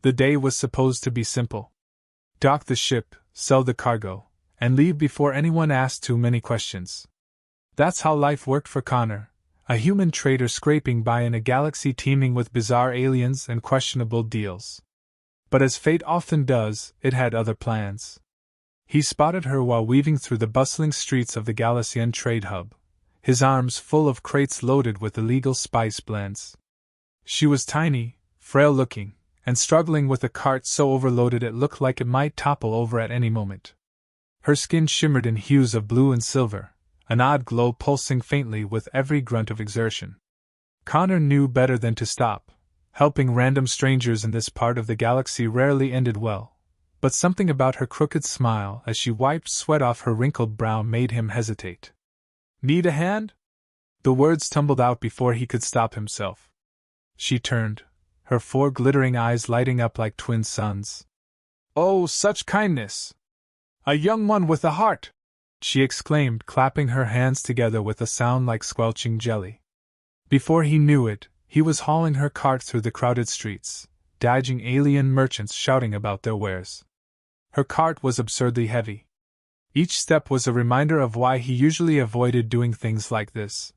The day was supposed to be simple. Dock the ship, sell the cargo, and leave before anyone asked too many questions. That's how life worked for Connor, a human trader scraping by in a galaxy teeming with bizarre aliens and questionable deals. But as fate often does, it had other plans. He spotted her while weaving through the bustling streets of the Galician trade hub, his arms full of crates loaded with illegal spice blends. She was tiny, frail-looking, and struggling with a cart so overloaded it looked like it might topple over at any moment. Her skin shimmered in hues of blue and silver, an odd glow pulsing faintly with every grunt of exertion. Connor knew better than to stop. Helping random strangers in this part of the galaxy rarely ended well, but something about her crooked smile as she wiped sweat off her wrinkled brow made him hesitate. "Need a hand?" The words tumbled out before he could stop himself. She turned, her 4 glittering eyes lighting up like twin suns. "Oh, such kindness! A young one with a heart!" she exclaimed, clapping her hands together with a sound like squelching jelly. Before he knew it, he was hauling her cart through the crowded streets, dodging alien merchants shouting about their wares. Her cart was absurdly heavy. Each step was a reminder of why he usually avoided doing things like this.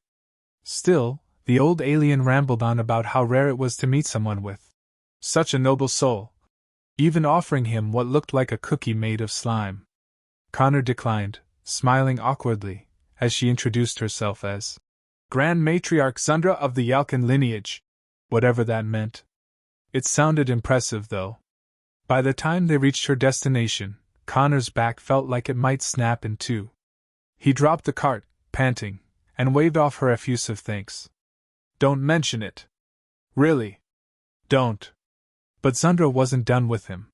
Still, the old alien rambled on about how rare it was to meet someone with such a noble soul, even offering him what looked like a cookie made of slime. Connor declined, smiling awkwardly, as she introduced herself as Grand Matriarch Zundra of the Yalkan lineage, whatever that meant. It sounded impressive, though. By the time they reached her destination, Connor's back felt like it might snap in two. He dropped the cart, panting, and waved off her effusive thanks. "Don't mention it. Really. Don't." But Zundra wasn't done with him.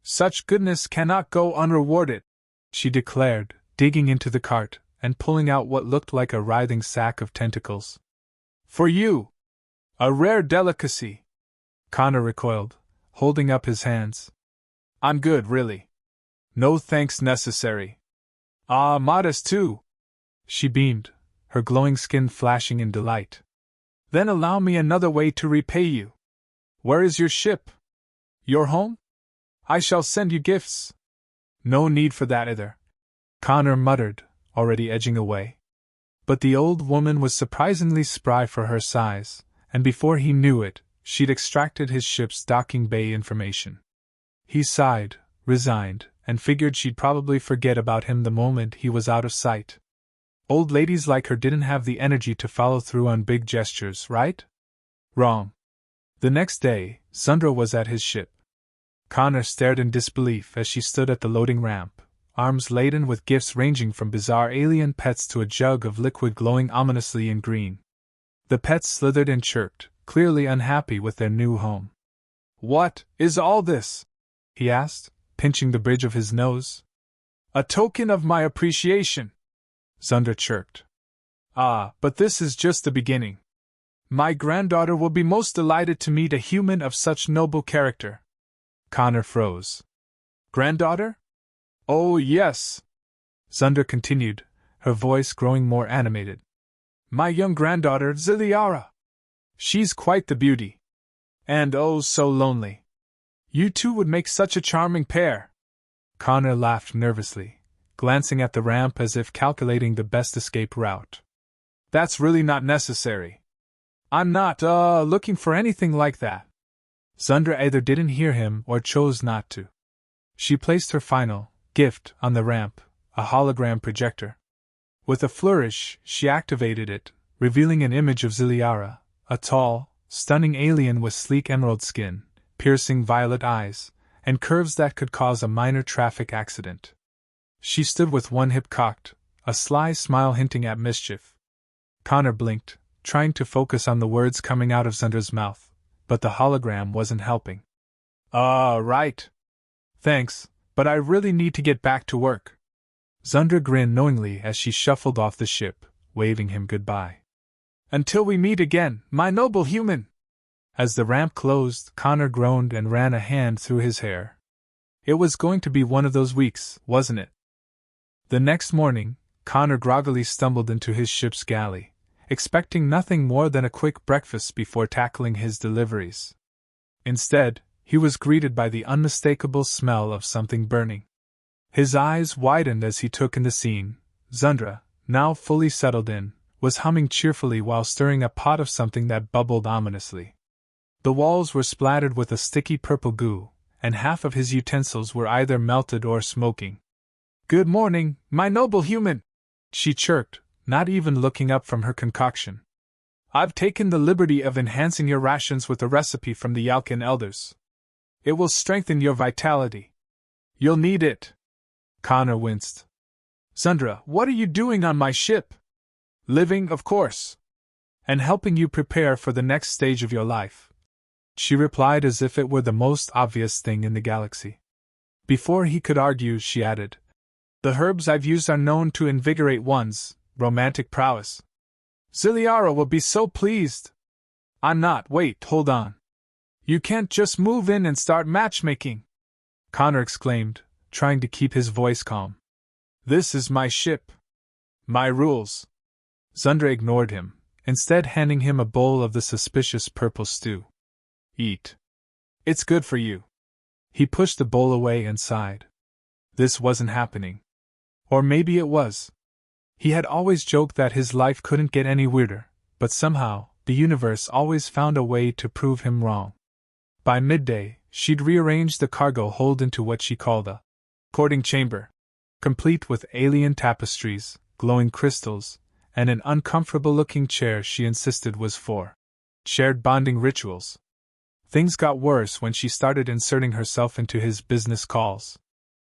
"Such goodness cannot go unrewarded," she declared, digging into the cart and pulling out what looked like a writhing sack of tentacles. "For you! A rare delicacy!" Connor recoiled, holding up his hands. "I'm good, really. No thanks necessary." "Ah, modest too!" She beamed, her glowing skin flashing in delight. "Then allow me another way to repay you. Where is your ship? Your home? I shall send you gifts." "No need for that either," Connor muttered, already edging away. But the old woman was surprisingly spry for her size, and before he knew it, she'd extracted his ship's docking bay information. He sighed, resigned, and figured she'd probably forget about him the moment he was out of sight. Old ladies like her didn't have the energy to follow through on big gestures, right? Wrong. The next day, Zundra was at his ship. Connor stared in disbelief as she stood at the loading ramp, arms laden with gifts ranging from bizarre alien pets to a jug of liquid glowing ominously in green. The pets slithered and chirped, clearly unhappy with their new home. "What is all this?" he asked, pinching the bridge of his nose. "A token of my appreciation," Zundra chirped. "Ah, but this is just the beginning. My granddaughter will be most delighted to meet a human of such noble character." Connor froze. "Granddaughter? Oh, yes," Zundra continued, her voice growing more animated. "My young granddaughter, Ziliara. She's quite the beauty. And oh, so lonely. You two would make such a charming pair." Connor laughed nervously, glancing at the ramp as if calculating the best escape route. "That's really not necessary. I'm not, looking for anything like that." Zundra either didn't hear him or chose not to. She placed her final gift on the ramp, a hologram projector. With a flourish, she activated it, revealing an image of Ziliara, a tall, stunning alien with sleek emerald skin, piercing violet eyes, and curves that could cause a minor traffic accident. She stood with one hip cocked, a sly smile hinting at mischief. Connor blinked, trying to focus on the words coming out of Zundra's mouth, but the hologram wasn't helping. Right. Thanks, but I really need to get back to work." Zundra grinned knowingly as she shuffled off the ship, waving him goodbye. "Until we meet again, my noble human!" As the ramp closed, Connor groaned and ran a hand through his hair. It was going to be one of those weeks, wasn't it? The next morning, Connor groggily stumbled into his ship's galley, expecting nothing more than a quick breakfast before tackling his deliveries. Instead, he was greeted by the unmistakable smell of something burning. His eyes widened as he took in the scene. Zundra, now fully settled in, was humming cheerfully while stirring a pot of something that bubbled ominously. The walls were splattered with a sticky purple goo, and half of his utensils were either melted or smoking. "Good morning, my noble human!" she chirped, not even looking up from her concoction. "I've taken the liberty of enhancing your rations with a recipe from the Yalkin elders. It will strengthen your vitality. You'll need it." Connor winced. "Zundra, what are you doing on my ship?" "Living, of course. And helping you prepare for the next stage of your life," she replied as if it were the most obvious thing in the galaxy. Before he could argue, she added, "The herbs I've used are known to invigorate one's romantic prowess. Ziliara will be so pleased." "I'm not. Wait, hold on. You can't just move in and start matchmaking," Connor exclaimed, trying to keep his voice calm. "This is my ship. My rules." Zundra ignored him, instead handing him a bowl of the suspicious purple stew. "Eat. It's good for you." He pushed the bowl away and sighed. This wasn't happening. Or maybe it was. He had always joked that his life couldn't get any weirder, but somehow, the universe always found a way to prove him wrong. By midday, she'd rearranged the cargo hold into what she called a courting chamber, complete with alien tapestries, glowing crystals, and an uncomfortable-looking chair she insisted was for shared bonding rituals. Things got worse when she started inserting herself into his business calls.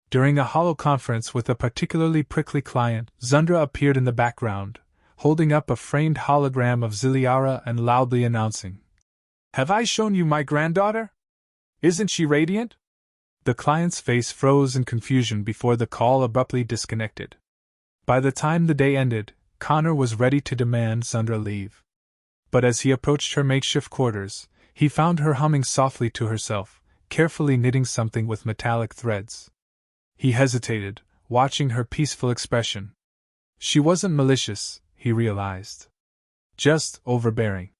During a holoconference with a particularly prickly client, Zundra appeared in the background, holding up a framed hologram of Ziliara and loudly announcing, "Have I shown you my granddaughter? Isn't she radiant?" The client's face froze in confusion before the call abruptly disconnected. By the time the day ended, Connor was ready to demand Zundra leave. But as he approached her makeshift quarters, he found her humming softly to herself, carefully knitting something with metallic threads. He hesitated, watching her peaceful expression. She wasn't malicious, he realized. Just overbearing.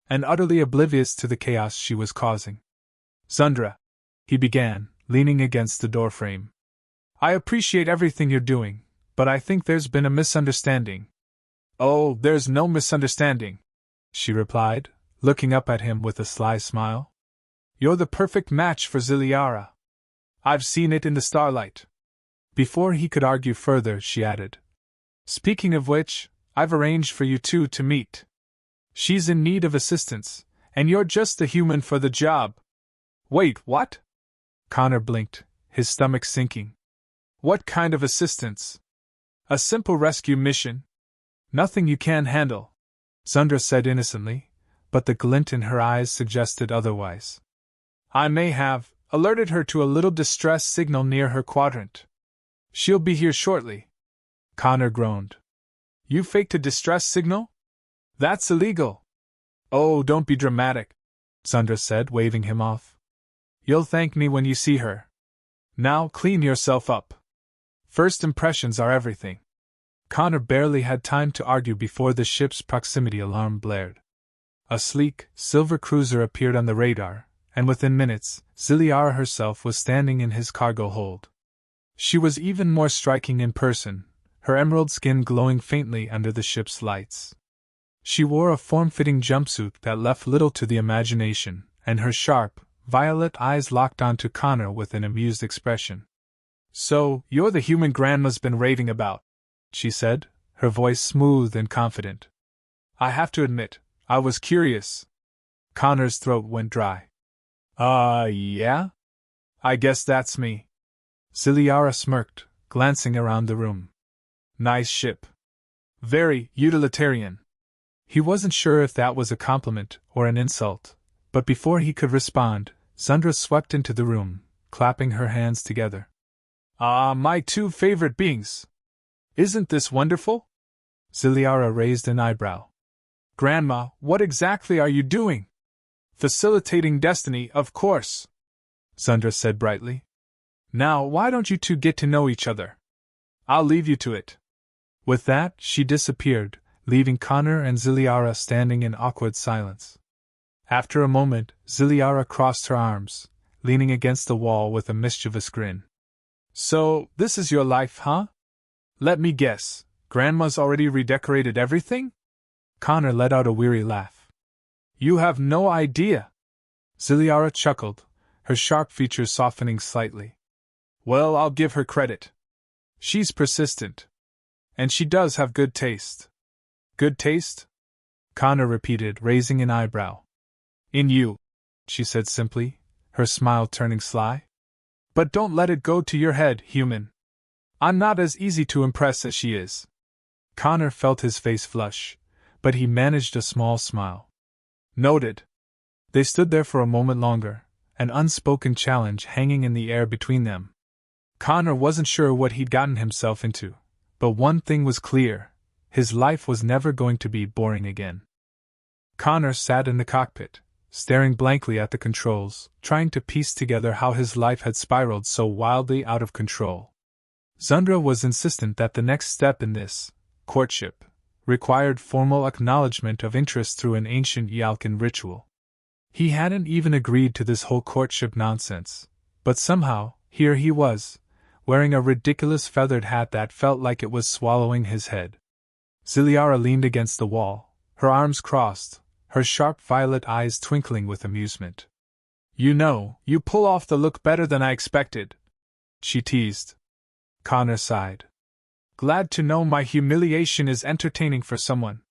And utterly oblivious to the chaos she was causing. "Zundra," he began, leaning against the doorframe. "I appreciate everything you're doing, but I think there's been a misunderstanding." "Oh, there's no misunderstanding," she replied, looking up at him with a sly smile. "You're the perfect match for Ziliara. I've seen it in the starlight." Before he could argue further, she added, "Speaking of which, I've arranged for you two to meet. She's in need of assistance, and you're just the human for the job." "Wait, what?" Connor blinked, his stomach sinking. "What kind of assistance?" "A simple rescue mission. Nothing you can't handle," Zundra said innocently, but the glint in her eyes suggested otherwise. "I may have alerted her to a little distress signal near her quadrant. She'll be here shortly." Connor groaned. "You faked a distress signal? That's illegal." "Oh, don't be dramatic," Zundra said, waving him off. "You'll thank me when you see her. Now clean yourself up. First impressions are everything." Connor barely had time to argue before the ship's proximity alarm blared. A sleek, silver cruiser appeared on the radar, and within minutes, Ziliara herself was standing in his cargo hold. She was even more striking in person, her emerald skin glowing faintly under the ship's lights. She wore a form-fitting jumpsuit that left little to the imagination, and her sharp, violet eyes locked onto Connor with an amused expression. "So, you're the human Grandma's been raving about," she said, her voice smooth and confident. "I have to admit, I was curious." Connor's throat went dry. Yeah? I guess that's me." Ziliara smirked, glancing around the room. "Nice ship. Very utilitarian." He wasn't sure if that was a compliment or an insult, but before he could respond, Zundra swept into the room, clapping her hands together. "Ah, my two favorite beings! Isn't this wonderful?" Ziliara raised an eyebrow. "Grandma, what exactly are you doing?" "Facilitating destiny, of course," Zundra said brightly. "Now, why don't you two get to know each other? I'll leave you to it." With that, she disappeared, leaving Connor and Ziliara standing in awkward silence. After a moment, Ziliara crossed her arms, leaning against the wall with a mischievous grin. So, this is your life, huh? Let me guess, Grandma's already redecorated everything? Connor let out a weary laugh. You have no idea. Ziliara chuckled, her sharp features softening slightly. Well, I'll give her credit. She's persistent. And she does have good taste. Good taste? Connor repeated, raising an eyebrow. In you, she said simply, her smile turning sly. But don't let it go to your head, human. I'm not as easy to impress as she is. Connor felt his face flush, but he managed a small smile. Noted. They stood there for a moment longer, an unspoken challenge hanging in the air between them. Connor wasn't sure what he'd gotten himself into, but one thing was clear: his life was never going to be boring again. Connor sat in the cockpit, staring blankly at the controls, trying to piece together how his life had spiraled so wildly out of control. Zundra was insistent that the next step in this courtship required formal acknowledgement of interest through an ancient Yalkan ritual. He hadn't even agreed to this whole courtship nonsense, but somehow, here he was, wearing a ridiculous feathered hat that felt like it was swallowing his head. Ziliara leaned against the wall, her arms crossed, her sharp violet eyes twinkling with amusement. You know, you pull off the look better than I expected, she teased. Connor sighed. Glad to know my humiliation is entertaining for someone.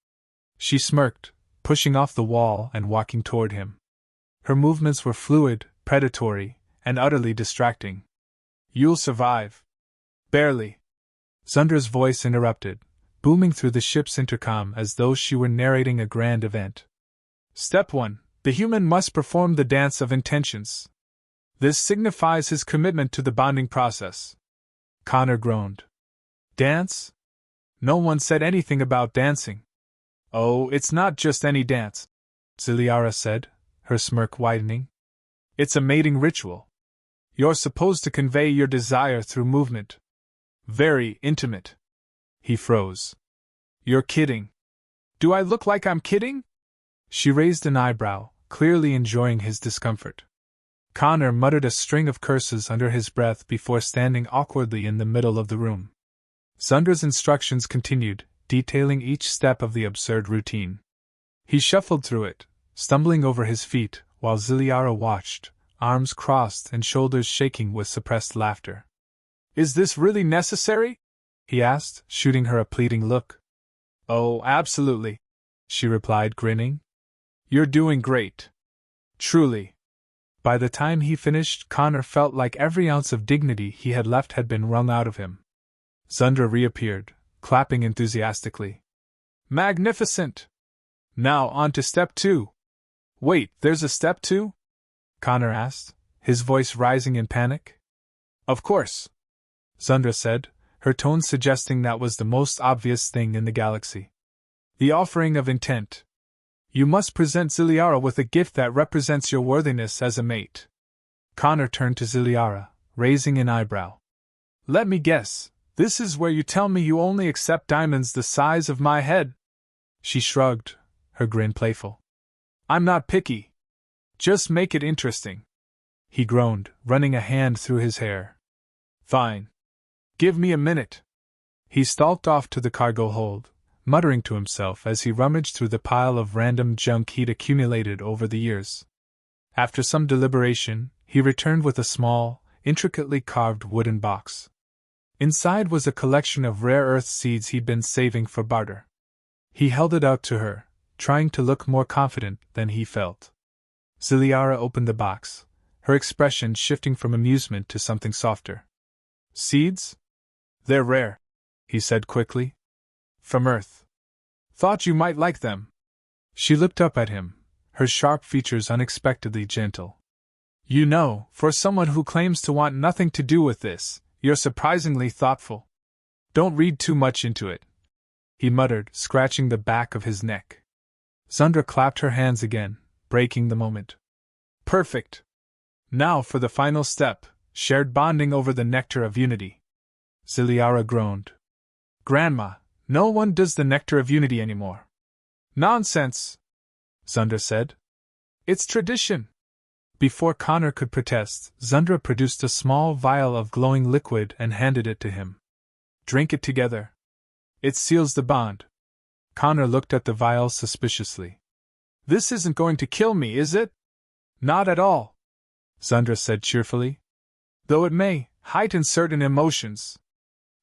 She smirked, pushing off the wall and walking toward him. Her movements were fluid, predatory, and utterly distracting. You'll survive. Barely. Zundra's voice interrupted, booming through the ship's intercom as though she were narrating a grand event. Step 1. The human must perform the dance of intentions. This signifies his commitment to the bonding process. Connor groaned. Dance? No one said anything about dancing. Oh, it's not just any dance, Ziliara said, her smirk widening. It's a mating ritual. You're supposed to convey your desire through movement. Very intimate. He froze. You're kidding. Do I look like I'm kidding? She raised an eyebrow, clearly enjoying his discomfort. Connor muttered a string of curses under his breath before standing awkwardly in the middle of the room. Zundra's instructions continued, detailing each step of the absurd routine. He shuffled through it, stumbling over his feet, while Ziliara watched, arms crossed and shoulders shaking with suppressed laughter. Is this really necessary? He asked, shooting her a pleading look. Oh, absolutely, she replied, grinning. You're doing great. Truly. By the time he finished, Connor felt like every ounce of dignity he had left had been wrung out of him. Zundra reappeared, clapping enthusiastically. Magnificent! Now on to step 2. Wait, there's a step 2? Connor asked, his voice rising in panic. Of course, Zundra said, her tone suggesting that was the most obvious thing in the galaxy. The offering of intent. You must present Ziliara with a gift that represents your worthiness as a mate. Connor turned to Ziliara, raising an eyebrow. Let me guess, this is where you tell me you only accept diamonds the size of my head? She shrugged, her grin playful. I'm not picky. Just make it interesting. He groaned, running a hand through his hair. Fine. Give me a minute. He stalked off to the cargo hold, muttering to himself as he rummaged through the pile of random junk he'd accumulated over the years. After some deliberation, he returned with a small, intricately carved wooden box. Inside was a collection of rare earth seeds he'd been saving for barter. He held it out to her, trying to look more confident than he felt. Ziliara opened the box, her expression shifting from amusement to something softer. Seeds? They're rare, he said quickly. From Earth. Thought you might like them. She looked up at him, her sharp features unexpectedly gentle. You know, for someone who claims to want nothing to do with this, you're surprisingly thoughtful. Don't read too much into it, he muttered, scratching the back of his neck. Zundra clapped her hands again, breaking the moment. Perfect. Now for the final step, shared bonding over the nectar of unity. Ziliara groaned. Grandma, no one does the nectar of unity anymore. Nonsense, Zundra said. It's tradition. Before Connor could protest, Zundra produced a small vial of glowing liquid and handed it to him. Drink it together. It seals the bond. Connor looked at the vial suspiciously. This isn't going to kill me, is it? Not at all, Zundra said cheerfully. Though it may heighten certain emotions.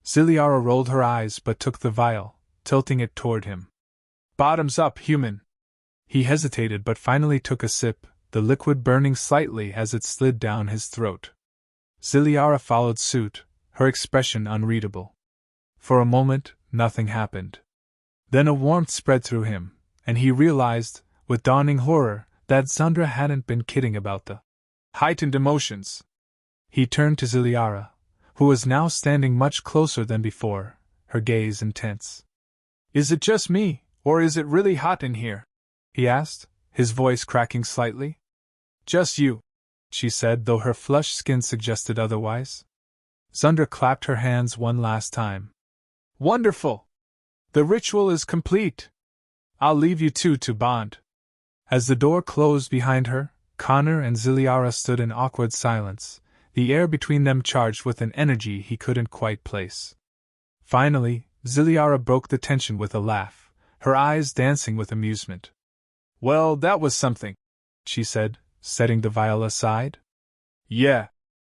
Ziliara rolled her eyes but took the vial, tilting it toward him. Bottoms up, human. He hesitated but finally took a sip, the liquid burning slightly as it slid down his throat. Ziliara followed suit, her expression unreadable. For a moment, nothing happened. Then a warmth spread through him, and he realized, with dawning horror, that Zundra hadn't been kidding about the heightened emotions. He turned to Ziliara, who was now standing much closer than before, her gaze intense. Is it just me, or is it really hot in here? He asked, his voice cracking slightly. Just you, she said, though her flushed skin suggested otherwise. Zundra clapped her hands one last time. Wonderful! The ritual is complete. I'll leave you two to bond. As the door closed behind her, Connor and Ziliara stood in awkward silence, the air between them charged with an energy he couldn't quite place. Finally, Ziliara broke the tension with a laugh, her eyes dancing with amusement. Well, that was something, she said, setting the vial aside. Yeah,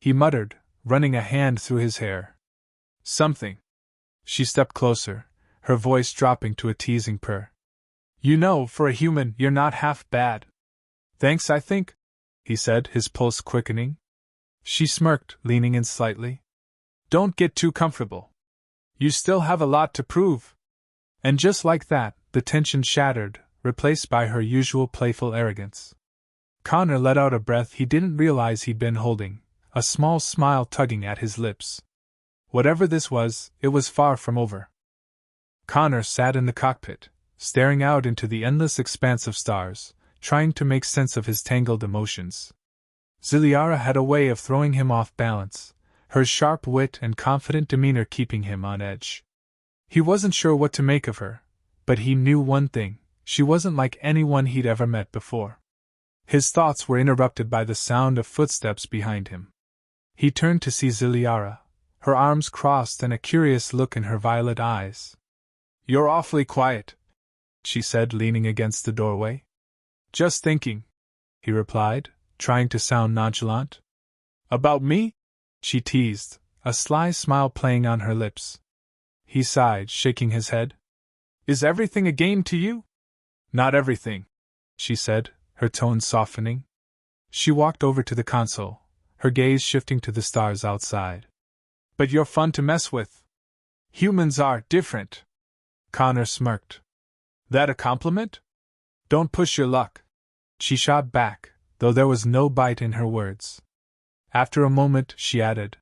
he muttered, running a hand through his hair. Something. She stepped closer, her voice dropping to a teasing purr. You know, for a human, you're not half bad. Thanks, I think, he said, his pulse quickening. She smirked, leaning in slightly. Don't get too comfortable. You still have a lot to prove. And just like that, the tension shattered, replaced by her usual playful arrogance. Connor let out a breath he didn't realize he'd been holding, a small smile tugging at his lips. Whatever this was, it was far from over. Connor sat in the cockpit, staring out into the endless expanse of stars, trying to make sense of his tangled emotions. Ziliara had a way of throwing him off balance, her sharp wit and confident demeanor keeping him on edge. He wasn't sure what to make of her, but he knew one thing: she wasn't like anyone he'd ever met before. His thoughts were interrupted by the sound of footsteps behind him. He turned to see Ziliara, her arms crossed and a curious look in her violet eyes. You're awfully quiet, she said, leaning against the doorway. Just thinking, he replied, trying to sound nonchalant. About me? She teased, a sly smile playing on her lips. He sighed, shaking his head. Is everything a game to you? Not everything, she said, her tone softening. She walked over to the console, her gaze shifting to the stars outside. But you're fun to mess with. Humans are different. Connor smirked. That a compliment? Don't push your luck, she shot back, though there was no bite in her words. After a moment, she added,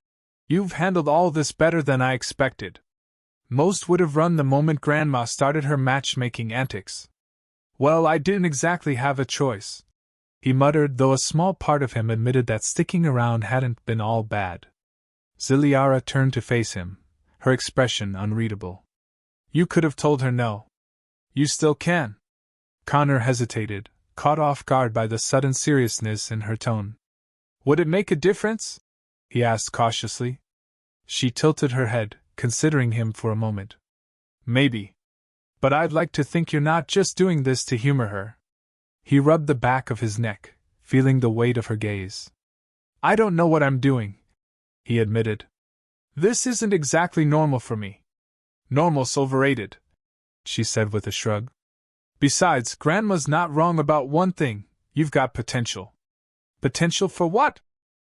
You've handled all this better than I expected. Most would have run the moment Grandma started her matchmaking antics. Well, I didn't exactly have a choice, he muttered, though a small part of him admitted that sticking around hadn't been all bad. Ziliara turned to face him, her expression unreadable. You could have told her no. You still can. Connor hesitated, caught off guard by the sudden seriousness in her tone. Would it make a difference? He asked cautiously. She tilted her head, considering him for a moment. Maybe. But I'd like to think you're not just doing this to humor her. He rubbed the back of his neck, feeling the weight of her gaze. I don't know what I'm doing, he admitted. This isn't exactly normal for me. Normal's overrated, she said with a shrug. Besides, Grandma's not wrong about one thing: you've got potential. Potential for what?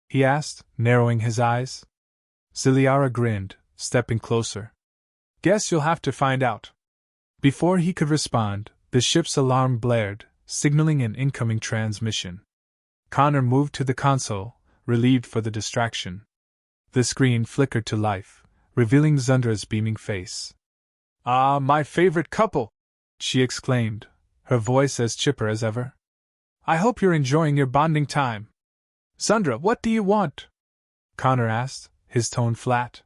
He asked, narrowing his eyes. Ziliara grinned, stepping closer. Guess you'll have to find out. Before he could respond, the ship's alarm blared, signaling an incoming transmission. Connor moved to the console, relieved for the distraction. The screen flickered to life, revealing Zundra's beaming face. Ah, my favorite couple! She exclaimed, her voice as chipper as ever. I hope you're enjoying your bonding time. Zundra, what do you want? Connor asked, his tone flat.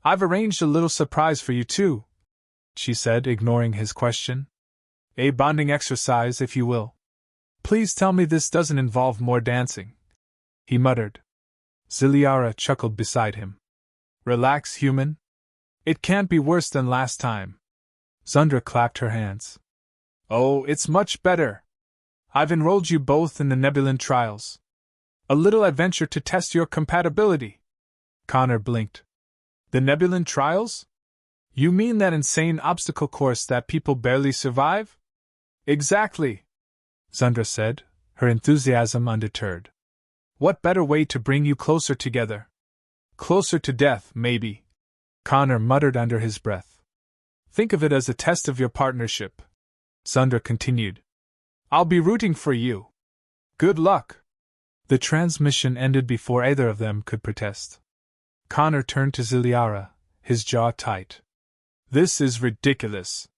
I've arranged a little surprise for you too, she said, ignoring his question. A bonding exercise, if you will. Please tell me this doesn't involve more dancing, he muttered. Ziliara chuckled beside him. Relax, human. It can't be worse than last time. Zundra clapped her hands. Oh, it's much better. I've enrolled you both in the Nebulan trials. A little adventure to test your compatibility. Connor blinked. The Nebulan trials? You mean that insane obstacle course that people barely survive? Exactly, Zundra said, her enthusiasm undeterred. What better way to bring you closer together? Closer to death, maybe, Connor muttered under his breath. Think of it as a test of your partnership, Zundra continued. I'll be rooting for you. Good luck. The transmission ended before either of them could protest. Connor turned to Ziliara, his jaw tight. This is ridiculous.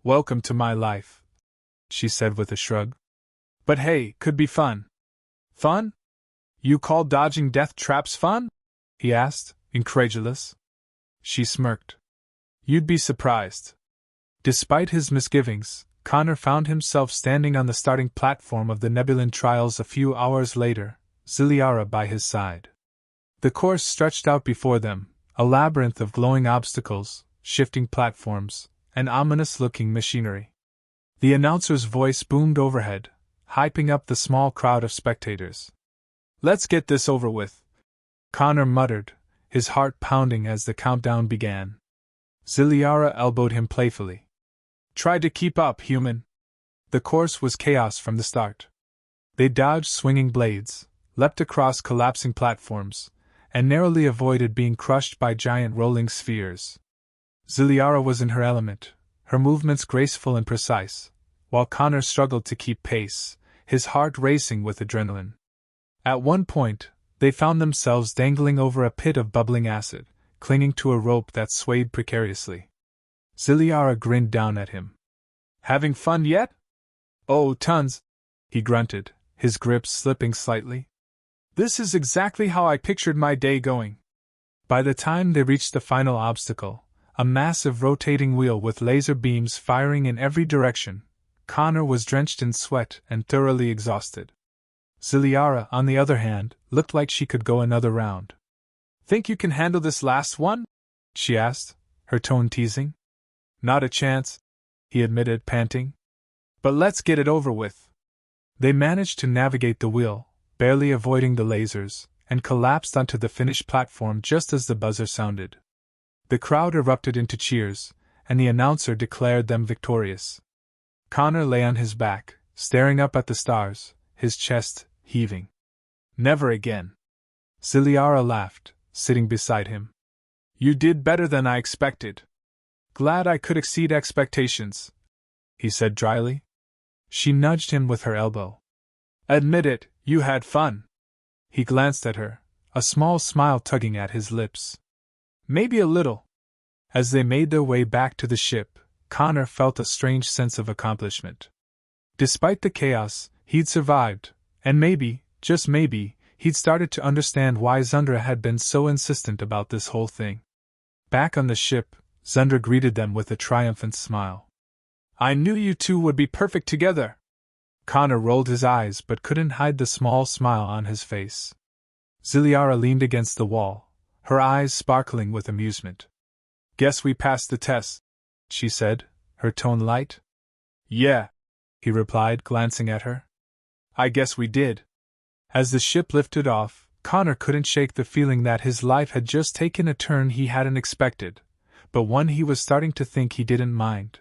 Welcome to my life, she said with a shrug. But hey, could be fun. Fun? You call dodging death traps fun? He asked, incredulous. She smirked. You'd be surprised. Despite his misgivings, Connor found himself standing on the starting platform of the Nebulan trials a few hours later, Ziliara by his side. The course stretched out before them, a labyrinth of glowing obstacles, shifting platforms, and ominous-looking machinery. The announcer's voice boomed overhead, hyping up the small crowd of spectators. Let's get this over with, Connor muttered, his heart pounding as the countdown began. Ziliara elbowed him playfully. Try to keep up, human. The course was chaos from the start. They dodged swinging blades, leapt across collapsing platforms, and narrowly avoided being crushed by giant rolling spheres. Ziliara was in her element, her movements graceful and precise, while Connor struggled to keep pace, his heart racing with adrenaline. At one point, they found themselves dangling over a pit of bubbling acid, clinging to a rope that swayed precariously. Ziliara grinned down at him. Having fun yet? Oh, tons, he grunted, his grip slipping slightly. This is exactly how I pictured my day going. By the time they reached the final obstacle, a massive rotating wheel with laser beams firing in every direction, Connor was drenched in sweat and thoroughly exhausted. Ziliara, on the other hand, looked like she could go another round. Think you can handle this last one? She asked, her tone teasing. Not a chance, he admitted, panting. But let's get it over with. They managed to navigate the wheel, barely avoiding the lasers, and collapsed onto the finished platform just as the buzzer sounded. The crowd erupted into cheers, and the announcer declared them victorious. Connor lay on his back, staring up at the stars, his chest heaving. Never again. Ziliara laughed, sitting beside him. You did better than I expected. Glad I could exceed expectations, he said dryly. She nudged him with her elbow. Admit it, you had fun. He glanced at her, a small smile tugging at his lips. Maybe a little. As they made their way back to the ship, Connor felt a strange sense of accomplishment. Despite the chaos, he'd survived, and maybe, just maybe, he'd started to understand why Zundra had been so insistent about this whole thing. Back on the ship, Zundra greeted them with a triumphant smile. I knew you two would be perfect together. Connor rolled his eyes but couldn't hide the small smile on his face. Ziliara leaned against the wall, her eyes sparkling with amusement. Guess we passed the test, she said, her tone light. Yeah, he replied, glancing at her. I guess we did. As the ship lifted off, Connor couldn't shake the feeling that his life had just taken a turn he hadn't expected, but one he was starting to think he didn't mind.